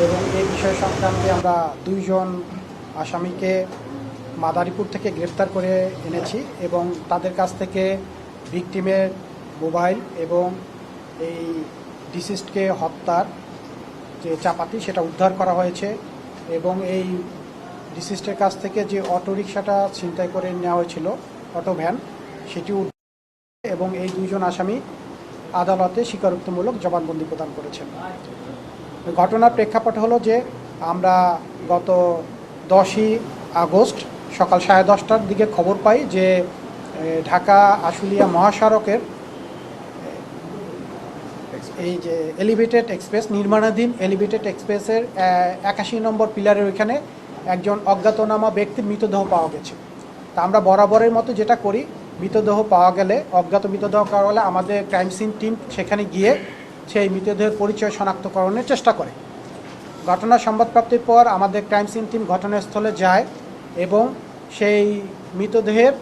এবং এই বিষয় সংক্রান্তে আমরা দুইজন আসামিকে মাদারীপুর থেকে গ্রেফতার করে এনেছি এবং তাদের কাছ থেকে ভিকটিমের মোবাইল এবং এই ডিসিজডকে হত্যার যে চাপাতি সেটা উদ্ধার করা হয়েছে এবং এই ডিসিজডের কাছ থেকে যে অটোরিকশাটা ছিনতাই করে নেওয়া হয়েছিল অটো ভ্যান সেটি এবং এই দুইজন আসামি আদালতে স্বীকারোক্তিমূলক জবানবন্দি প্রদান করেছেন। ঘটনার প্রেক্ষাপট হলো যে আমরা গত 10ই আগস্ট সকাল 10:30টার দিকে খবর পাই যে ঢাকা আশুলিয়া মহাসড়কের এই যে এলিভেটেড এক্সপ্রেস নির্মাণাধীন এলিভেটেড এক্সপ্রেসের 81 নম্বর পিলারের ওইখানে একজন অজ্ঞাতনামা ব্যক্তির মৃতদেহ পাওয়া গেছে। তা আমরা বরাবরের মতো যেটা করি, মৃতদেহ পাওয়া গেলে অজ্ঞাত মৃতদেহ পাওয়া গেলে আমাদের ক্রাইম সিন টিম সেখানে গিয়ে সেই মৃতদেহের পরিচয় শনাক্তকরণের চেষ্টা করে। ঘটনার সংবাদপ্রাপ্তির পর আমাদের ক্রাইম সিন টিম ঘটনাস্থলে যায় এবং সেই মৃতদেহের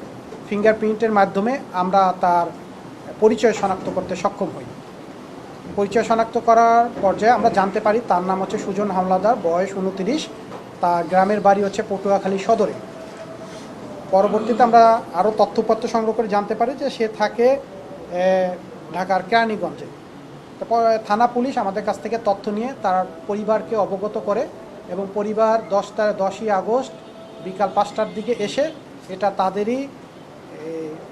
ফিঙ্গারপ্রিন্টের মাধ্যমে আমরা তার পরিচয় শনাক্ত করতে সক্ষম হই। পরিচয় শনাক্ত করার পর্যায়ে আমরা জানতে পারি তার নাম হচ্ছে সুজন হামলাদার, বয়স 29, তার গ্রামের বাড়ি হচ্ছে পটুয়াখালী সদরে। পরবর্তীতে আমরা আরও তথ্যপত্র সংগ্রহ করে জানতে পারি যে সে থাকে ঢাকার কেরানীগঞ্জে। তারপর থানা পুলিশ আমাদের কাছ থেকে তথ্য নিয়ে তার পরিবারকে অবগত করে এবং পরিবার 10ই আগস্ট বিকাল 5টার দিকে এসে এটা তাদেরই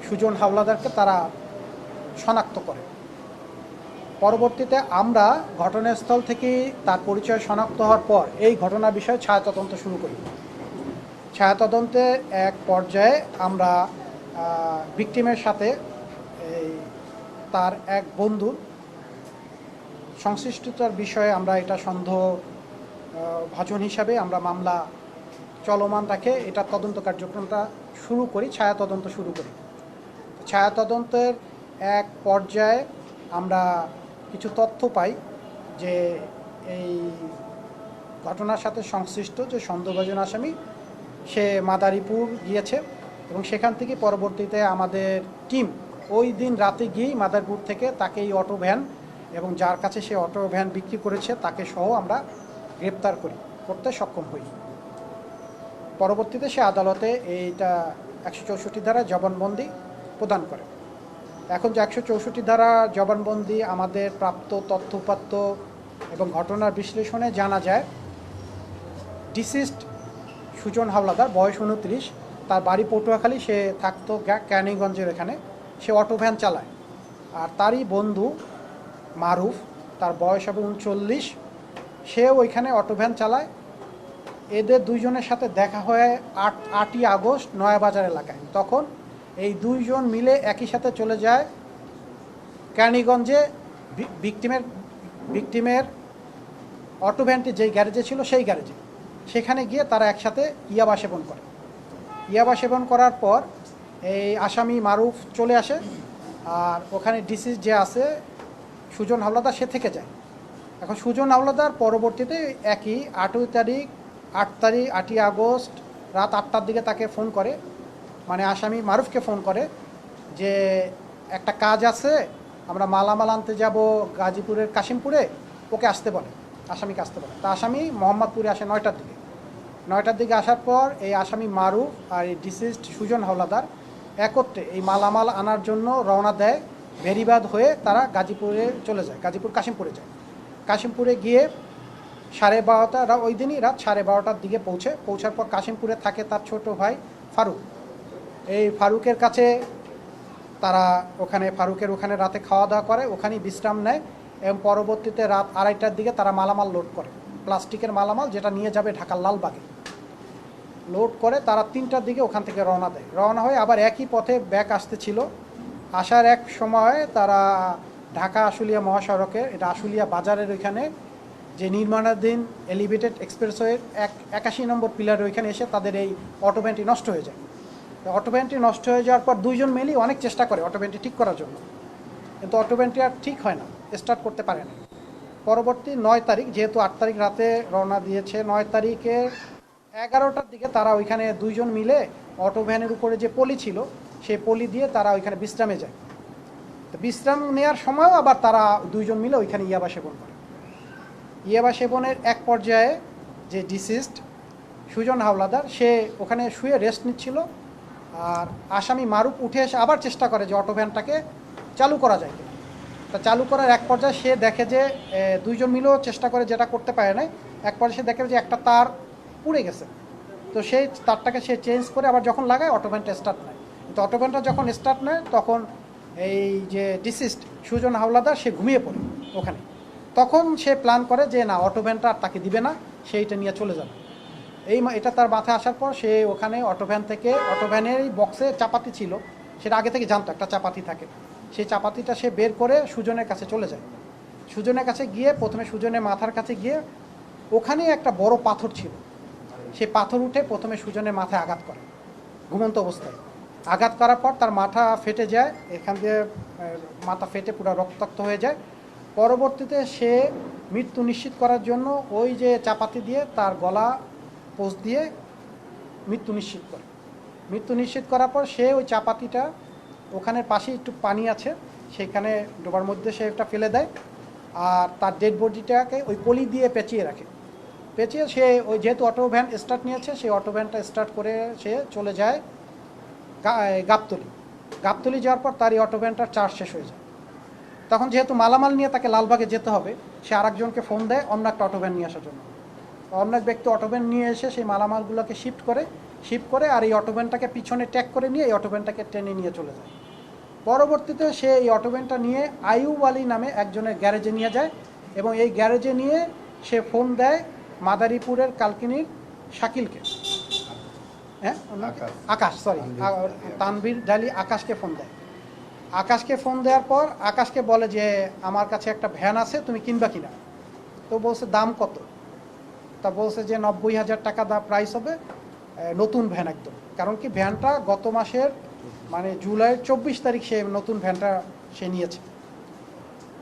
সুজন হাওলাদারকে তারা শনাক্ত করে। পরবর্তীতে আমরা ঘটনাস্থল থেকে তার পরিচয় শনাক্ত হওয়ার পর এই ঘটনার বিষয়ে ছায়াতদন্ত শুরু করি। ছায়াতদন্তের এক পর্যায়ে আমরা ভিকটিমের সাথে তার এক বন্ধুর সংশ্লিষ্টতার বিষয়ে আমরা এটা সন্দেহ ভাজন হিসাবে আমরা মামলা চলমান রাখে এটা তদন্ত কার্যক্রমটা শুরু করি, ছায়াতদন্ত শুরু করি। ছায়াতদন্তের এক পর্যায়ে আমরা কিছু তথ্য পাই যে এই ঘটনার সাথে সংশ্লিষ্ট যে সন্দেহভাজন আসামি সে মাদারীপুর গিয়েছে এবং সেখান থেকে পরবর্তীতে আমাদের টিম ওই দিন রাতে গিয়েই মাদারীপুর থেকে তাকে এই অটো ভ্যান এবং যার কাছে সে অটো ভ্যান বিক্রি করেছে তাকে সহ আমরা গ্রেপ্তার করতে সক্ষম হই। পরবর্তীতে সে আদালতে এইটা 164 ধারা জবানবন্দি প্রদান করে। এখন যে 164 ধারা জবানবন্দি আমাদের প্রাপ্ত তথ্যপাত্য এবং ঘটনার বিশ্লেষণে জানা যায় ডিসিজড সুজন হাওলাদার, বয়স 29, তার বাড়ি পটুয়াখালী, সে থাকতো কেরানীগঞ্জের এখানে, সে অটো ভ্যান চালায়। আর তারই বন্ধু মারুফ, তার বয়স হবে 39, সেও ওইখানে অটো ভ্যান চালায়। এদের দুইজনের সাথে দেখা হয় 8ই আগস্ট নয়াবাজার এলাকায়। তখন এই দুইজন মিলে একই সাথে চলে যায় কেরানীগঞ্জে ভিকটিমের অটো ভ্যানটি যেই গ্যারেজে ছিল সেই গ্যারেজে। সেখানে গিয়ে তারা একসাথে ইয়াবা সেবন করে। ইয়াবা সেবন করার পর এই আসামি মারুফ চলে আসে আর ওখানে ডিসিজ যে আছে সুজন হাওলাদার সে থেকে যায়। এখন সুজন হাওলাদার পরবর্তীতে একই 8ই আগস্ট রাত 8টার দিকে তাকে ফোন করে, মানে আসামি মারুফকে ফোন করে যে একটা কাজ আছে, আমরা মালামাল আনতে যাব গাজীপুরের কাশিমপুরে, ওকে আসতে বলে, আসামিকে আসতে বলে। তা আসামি মোহাম্মদপুরে আসে 9টার দিকে আসার পর এই আসামি মারুফ আর এই ডিসিজড সুজন হাওলাদার একত্রে এই মালামাল আনার জন্য রওনা দেয়। ভেরিবাদ হয়ে তারা গাজীপুরে চলে যায়, গাজীপুর কাশিমপুরে যায়। কাশিমপুরে গিয়ে 12:30 ওই দিনই রাত 12:30টার দিকে পৌঁছার পর কাশিমপুরে থাকে তার ছোট ভাই ফারুক। এই ফারুকের কাছে তারা ফারুকের ওখানে রাতে খাওয়া দাওয়া করে, ওখানেই বিশ্রাম নেয় এবং পরবর্তীতে রাত 2:30টার দিকে তারা মালামাল লোড করে, প্লাস্টিকের মালামাল যেটা নিয়ে যাবে ঢাকার লালবাগে। লোড করে তারা 3টার দিকে ওখান থেকে রওনা হয়ে আবার একই পথে ব্যাক আসতেছিল। আসার এক সময় তারা ঢাকা আশুলিয়া মহাসড়কের, এটা আশুলিয়া বাজারের ওইখানে যে নির্মাণাধীন এলিভেটেড এক্সপ্রেসওয়ের 81 নম্বর পিলার ওইখানে এসে তাদের এই অটো ভ্যানটি নষ্ট হয়ে যায়। অটো ভ্যানটি নষ্ট হয়ে যাওয়ার পর দুইজন মিলেই অনেক চেষ্টা করে অটো ভ্যানটি ঠিক করার জন্য, কিন্তু অটো ভ্যানটি আর ঠিক হয় না, স্টার্ট করতে পারে না। পরবর্তী 9 তারিখ, যেহেতু 8 তারিখ রাতে রওনা দিয়েছে, 9 তারিখের 11টার দিকে তারা ওইখানে দুইজন মিলে অটো ভ্যানের উপরে যে পলি ছিল সেই পলি দিয়ে তারা ওইখানে বিশ্রামে যায়। তো বিশ্রাম নেওয়ার সময়ও আবার তারা দুইজন মিলে ওইখানে ইয়াবা সেবন করে। ইয়াবা সেবনের এক পর্যায়ে যে ডিসিস্ট সুজন হাওলাদার সে ওখানে শুয়ে রেস্ট নিচ্ছিল, আর আসামি মারুফ উঠে এসে আবার চেষ্টা করে যে অটো ভ্যানটাকে চালু করা যায়। তা চালু করার এক পর্যায়ে সে দেখে যে দুইজন মিলেও চেষ্টা করে, যেটা করতে পারে নাই। এক পর্যায়ে সে দেখে যে একটা তার পুড়ে গেছে, তো সেই তারটাকে সে চেঞ্জ করে আবার যখন লাগায় অটো ভ্যানটা স্টার্ট নেয়। তো অটো ভ্যানটা যখন স্টার্ট নেয় তখন এই যে ডিসিস্ট সুজন হাওলাদার সে ঘুমিয়ে পড়ে ওখানে। তখন সে প্ল্যান করে যে না, অটো ভ্যানটা আর তাকে দিবে না, সেইটা নিয়ে চলে যাবে। এটা তার মাথায় আসার পর সে ওখানে অটো ভ্যানের বক্সে চাপাতি ছিল, সেটা আগে থেকে জানতো একটা চাপাতি থাকে। সেই চাপাতিটা সে বের করে সুজনের কাছে চলে যায়। সুজনের কাছে গিয়ে প্রথমে সুজনের মাথার কাছে গিয়ে ওখানে একটা বড় পাথর ছিল, সেই পাথর উঠে প্রথমে সুজনের মাথায় আঘাত করে ঘুমন্ত অবস্থায়। আঘাত করার পর তার মাথা ফেটে যায়, এখান দিয়ে মাথা ফেটে পুরো রক্তাক্ত হয়ে যায়। পরবর্তীতে সে মৃত্যু নিশ্চিত করার জন্য ওই যে চাপাতি দিয়ে তার গলা পোঁচ দিয়ে মৃত্যু নিশ্চিত করে। মৃত্যু নিশ্চিত করার পর সে ওই চাপাতিটা ওখানে পাশে একটু পানি আছে, সেইখানে ডোবার মধ্যে সে একটা ফেলে দেয়, আর তার ডেড বডিটাকে ওই পলি দিয়ে পেঁচিয়ে রাখে। পেঁচিয়ে সে ওই যেহেতু অটো ভ্যান স্টার্ট নিয়েছে, সেই অটো ভ্যানটা স্টার্ট করে সে চলে যায় গাবতলি যাওয়ার পর তার এই অটো ভ্যানটার চার্জ শেষ হয়ে যায়। তখন যেহেতু মালামাল নিয়ে তাকে লালবাগে যেতে হবে, সে আরেকজনকে ফোন দেয় অন্য একটা অটো ভ্যান নিয়ে আসার জন্য। অন্য এক ব্যক্তি অটো ভ্যান নিয়ে এসে সেই মালামালগুলোকে শিফট করে আর এই অটো ভ্যানটাকে পিছনে ট্যাগ করে নিয়ে এই অটো ভ্যানটাকে টেনে নিয়ে চলে যায়। পরবর্তীতে সে এই অটো ভ্যানটা নিয়ে আইয়ুব আলী নামে একজনের গ্যারেজে নিয়ে যায়, এবং এই গ্যারেজে নিয়ে সে ফোন দেয় মাদারীপুরের কালকিনির শাকিলকে, তানভীর ডালি আকাশকে ফোন দেয়। আকাশকে ফোন দেওয়ার পর আকাশকে বলে যে আমার কাছে একটা ভ্যান আছে, তুমি কিনবা কিনা। তো বলছে দাম কত? তা বলছে যে 90,000 টাকা প্রাইস হবে, নতুন ভ্যান একদম। কারণ কি ভ্যানটা গত মাসের মানে জুলাইয়ের 24 তারিখ সে নতুন ভ্যানটা সে নিয়েছে।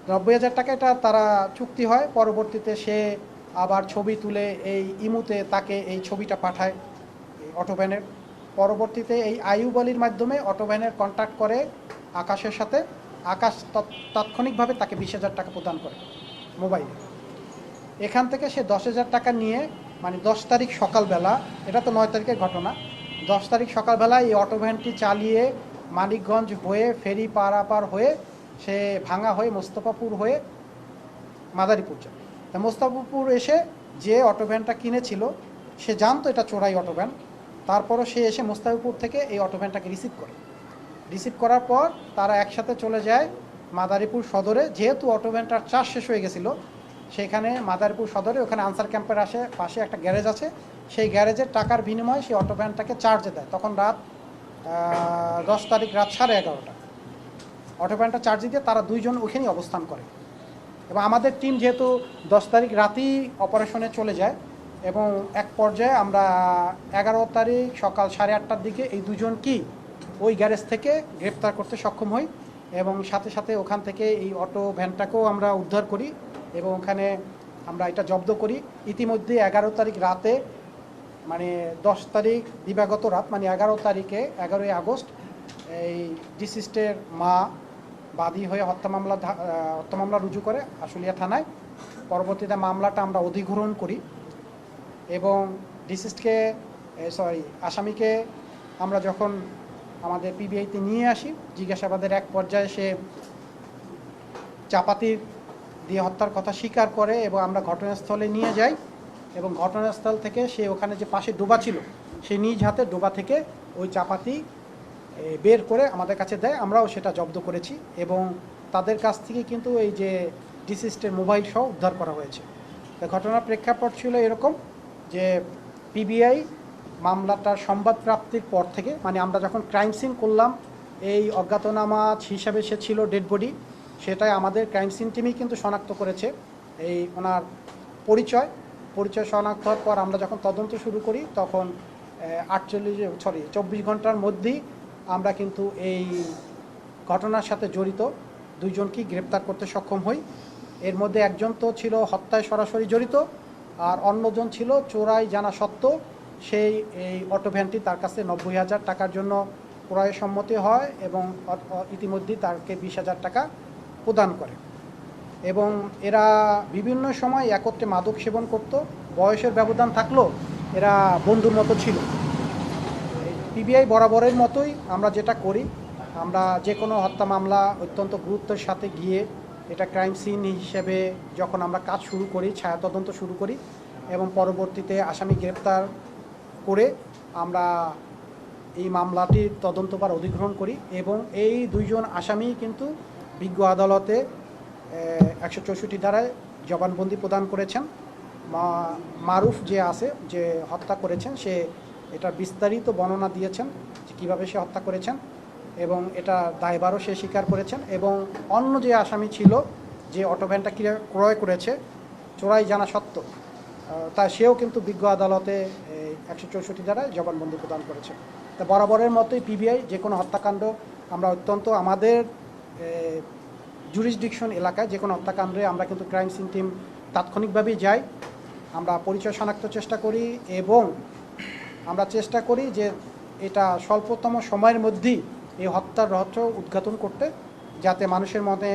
90,000 টাকা এটা তারা চুক্তি হয়। পরবর্তীতে সে আবার ছবি তুলে এই ইমুতে তাকে এই ছবিটা পাঠায় অটো ভ্যানের। পরবর্তীতে এই আইয়ুব আলীর মাধ্যমে অটো ভ্যানের কন্ট্যাক্ট করে আকাশের সাথে। আকাশ তাৎক্ষণিকভাবে তাকে 20,000 টাকা প্রদান করে মোবাইলে। এখান থেকে সে 10,000 টাকা নিয়ে মানে 10 তারিখ সকালবেলা, এটা তো 9 তারিখের ঘটনা, 10 তারিখ সকালবেলা এই অটো ভ্যানটি চালিয়ে মানিকগঞ্জ হয়ে ফেরি পারাপার হয়ে সে ভাঙা হয়ে মোস্তফাপুর হয়ে মাদারীপুর যায়। তা মোস্তফাপুর এসে যে অটো ভ্যানটা কিনেছিল সে জানতো এটা চোরাই অটো ভ্যান, তারপরও সে এসে মোস্তফাপুর থেকে এই অটো ভ্যানটাকে রিসিভ করার পর তারা একসাথে চলে যায় মাদারীপুর সদরে। যেহেতু অটো ভ্যানটার চার্জ শেষ হয়ে গেছিলো, সেখানে মাদারীপুর সদরে ওখানে আনসার ক্যাম্পের পাশে একটা গ্যারেজ আছে, সেই গ্যারেজের টাকার বিনিময়ে সেই অটো ভ্যানটাকে চার্জে দেয়। তখন রাত 10 তারিখ রাত 11:30 অটো ভ্যানটা চার্জে দিয়ে তারা দুইজন ওখানেই অবস্থান করে। এবং আমাদের টিম যেহেতু 10 তারিখ রাতেই অপারেশনে চলে যায়, এবং এক পর্যায়ে আমরা 11 তারিখ সকাল 8:30টার দিকে এই দুজনকেই ওই গ্যারেজ থেকে গ্রেপ্তার করতে সক্ষম হই, এবং সাথে সাথে ওখান থেকে এই অটো ভ্যানটাকেও আমরা উদ্ধার করি এবং ওখানে আমরা এটা জব্দ করি। ইতিমধ্যে 11 তারিখ রাতে মানে 10 তারিখ দিবাগত রাত মানে 11 তারিখে 11ই আগস্ট এই ডিসিস্টের মা বাদী হয়ে হত্যা মামলা রুজু করে আশুলিয়া থানায়। পরবর্তীতে মামলাটা আমরা অধিগ্রহণ করি এবং আসামিকে আমরা যখন আমাদের পিবিআইতে নিয়ে আসি, জিজ্ঞাসাবাদের এক পর্যায়ে সে চাপাতি দিয়ে হত্যার কথা স্বীকার করে এবং আমরা ঘটনাস্থলে নিয়ে যাই, এবং ঘটনাস্থল থেকে সে ওখানে যে পাশে ডোবা ছিল সে নিজ হাতে ডোবা থেকে ওই চাপাতি বের করে আমাদের কাছে দেয়, আমরাও সেটা জব্দ করেছি এবং তাদের কাছ থেকে কিন্তু এই যে ডিসিস্টের মোবাইল সহ উদ্ধার করা হয়েছে। তো ঘটনার প্রেক্ষাপট ছিল এরকম যে পিবিআই মামলাটার সংবাদ প্রাপ্তির পর থেকে মানে আমরা যখন ক্রাইম সিন করলাম, এই অজ্ঞাতনামা হিসাবে সে ছিল ডেড বডি, সেটাই আমাদের ক্রাইম সিন টিমই কিন্তু শনাক্ত করেছে এই ওনার পরিচয় শনাক্ত হওয়ার পর আমরা যখন তদন্ত শুরু করি তখন 24 ঘন্টার মধ্যেই আমরা কিন্তু এই ঘটনার সাথে জড়িত দুইজনকেই গ্রেপ্তার করতে সক্ষম হই। এর মধ্যে একজন তো ছিল হত্যায় সরাসরি জড়িত, আর অন্যজন ছিল চোরাই জানা সত্ত্বেও সেই এই অটো ভ্যানটি তার কাছে 90,000 টাকার জন্য ক্রয়ের সম্মতি হয় এবং ইতিমধ্যেই তাকে 20,000 টাকা প্রদান করে। এবং এরা বিভিন্ন সময় একত্রে মাদক সেবন করত। বয়সের ব্যবধান থাকলেও এরা বন্ধুর মতো ছিল। পিবিআই বরাবরের মতোই আমরা যেটা করি, আমরা যে কোনো হত্যা মামলা অত্যন্ত গুরুত্বের সাথে গিয়ে এটা ক্রাইম সিন হিসেবে যখন আমরা কাজ শুরু করি, ছায়া তদন্ত শুরু করি এবং পরবর্তীতে আসামি গ্রেপ্তার করে আমরা এই মামলাটির তদন্তভার অধিগ্রহণ করি এবং এই দুইজন আসামি কিন্তু বিজ্ঞ আদালতে 164 ধারায় জবানবন্দি প্রদান করেছেন। মারুফ যে আছে, যে হত্যা করেছেন, সে এটা বিস্তারিত বর্ণনা দিয়েছেন যে কীভাবে সে হত্যা করেছেন এবং এটা দায়ভারও সে স্বীকার করেছেন। এবং অন্য যে আসামি ছিল, যে অটোভ্যানটা ক্রয় করেছে চোরাই জানা সত্য, তা সেও কিন্তু বিজ্ঞ আদালতে 164 ধারায় জবানবন্দি প্রদান করেছে। তা বরাবরের মতোই পিবিআই যে কোনো হত্যাকাণ্ড আমরা অত্যন্ত আমাদের জুরিসডিকশন এলাকায় যে কোনো হত্যাকাণ্ডে আমরা কিন্তু ক্রাইম সিন টিম তাৎক্ষণিকভাবেই যাই। আমরা পরিচয় শনাক্ত চেষ্টা করি এবং আমরা চেষ্টা করি যে এটা স্বল্পতম সময়ের মধ্যেই এই হত্যার রহস্য উদ্ঘাটন করতে, যাতে মানুষের মনে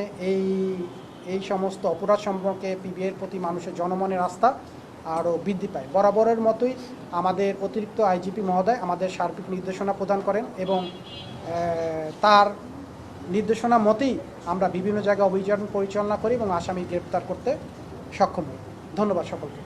এই সমস্ত অপরাধ সম্পর্কে পিবিআইয়ের প্রতি মানুষের জনমনের আস্থা আরও বৃদ্ধি পায়। বরাবরের মতোই আমাদের অতিরিক্ত আইজিপি মহোদয় আমাদের সার্বিক নির্দেশনা প্রদান করেন এবং তার নির্দেশনা মতেই আমরা বিভিন্ন জায়গায় অভিযান পরিচালনা করি এবং আসামি গ্রেপ্তার করতে সক্ষম হই। ধন্যবাদ সকলকে।